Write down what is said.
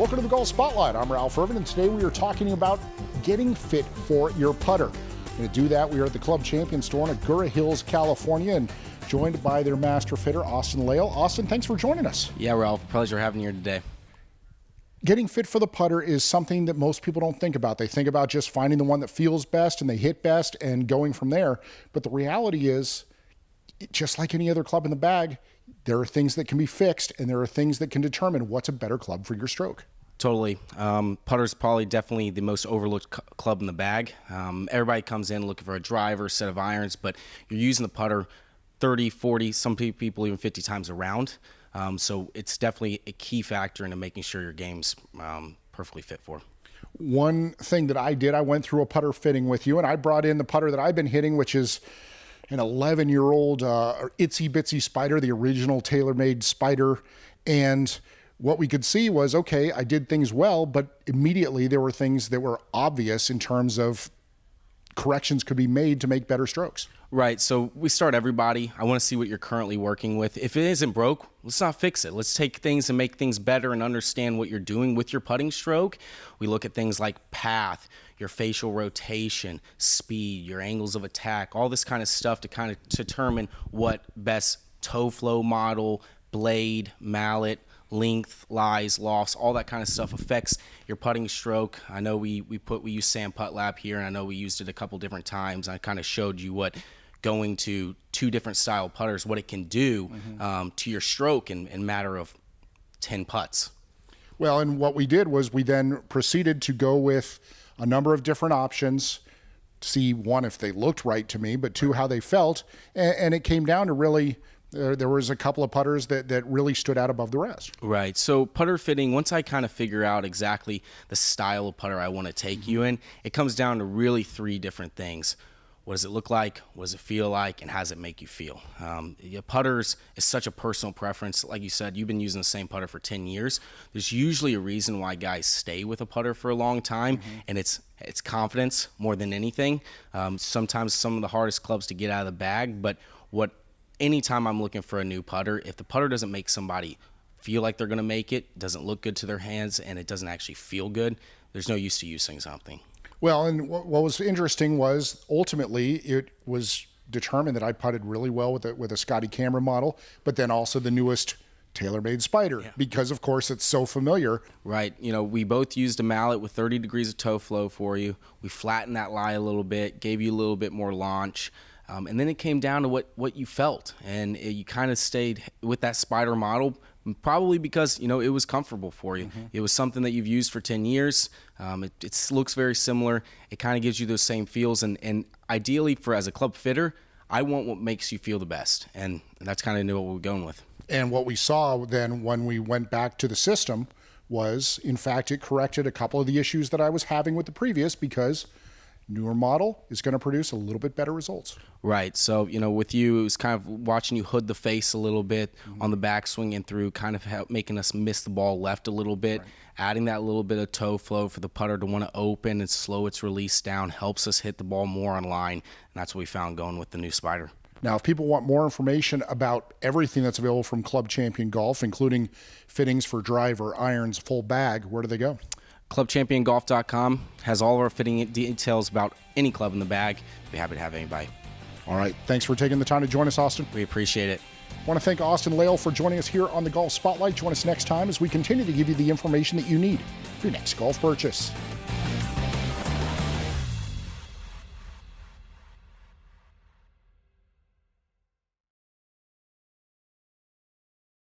Welcome to the Golf Spotlight. I'm Ralph Irvin, and today we are talking about getting fit for your putter. To do that, we are at the Club Champion store in Agoura Hills, California, and joined by their master fitter, Austin Lail. Austin, thanks for joining us. Yeah, Ralph, pleasure having you here today. Getting fit for the putter is something that most people don't think about. They think about just finding the one that feels best and they hit best and going from there. But the reality is, just like any other club in the bag, there are things that can be fixed and there are things that can determine what's a better club for your stroke. Totally. Putter's probably definitely the most overlooked club in the bag. Everybody comes in looking for a driver, set of irons, but you're using the putter 30, 40, some people even 50 times around. So it's definitely a key factor into making sure your game's perfectly fit for. One thing that I did, I went through a putter fitting with you, and I brought in the putter that I've been hitting, which is an 11-year-old Itsy Bitsy Spider, the original TaylorMade Spider. And what we could see was, okay, I did things well, but immediately there were things that were obvious in terms of corrections could be made to make better strokes. Right. So we start everybody. I want to see what you're currently working with. If it isn't broke, let's not fix it. Let's take things and make things better and understand what you're doing with your putting stroke. We look at things like path, your facial rotation, speed, your angles of attack, all this kind of stuff to kind of determine what best toe flow model, blade, mallet, length, lies, lofts, all that kind of stuff affects your putting stroke. I know we use Sand Putt Lab here, and I know we used it a couple different times. I kind of showed you what going to two different style putters, what it can do to your stroke in matter of 10 putts. Well, and what we did was we then proceeded to go with a number of different options, see, one, if they looked right to me, but two, how they felt. And it came down to really, there was a couple of putters that really stood out above the rest. Right. So putter fitting, once I kind of figure out exactly the style of putter I want to take you in, it comes down to really three different things. What does it look like? What does it feel like? And how does it make you feel? Putters is such a personal preference. Like you said, you've been using the same putter for 10 years. There's usually a reason why guys stay with a putter for a long time, and it's confidence more than anything. Sometimes some of the hardest clubs to get out of the bag, but anytime I'm looking for a new putter, if the putter doesn't make somebody feel like they're going to make it, doesn't look good to their hands, and it doesn't actually feel good, there's no use to using something. Well, and what was interesting was ultimately it was determined that I putted really well with a Scotty Cameron model, but then also the newest TaylorMade Spider, because of course it's so familiar. Right. You know, we both used a mallet with 30 degrees of toe flow for you. We flattened that lie a little bit, gave you a little bit more launch. And then it came down to what you felt, and you kind of stayed with that Spider model, probably because, you know, it was comfortable for you. It was something that you've used for 10 years. It looks very similar. It kind of gives you those same feels, and ideally as a club fitter, I want what makes you feel the best, and that's kind of what we're going with. And what we saw then when we went back to the system was, in fact, it corrected a couple of the issues that I was having with the previous, because newer model is going to produce a little bit better results. Right. So, you know, with you, it was kind of watching you hood the face a little bit on the backswing and through, kind of making us miss the ball left a little bit. Right. Adding that little bit of toe flow for the putter to want to open and slow its release down helps us hit the ball more on line. And that's what we found going with the new Spider. Now, if people want more information about everything that's available from Club Champion Golf, including fittings for driver, irons, full bag, where do they go? ClubChampionGolf.com has all of our fitting details about any club in the bag. Be happy to have anybody. All right. Thanks for taking the time to join us, Austin. We appreciate it. I want to thank Austin Lail for joining us here on the Golf Spotlight. Join us next time as we continue to give you the information that you need for your next golf purchase.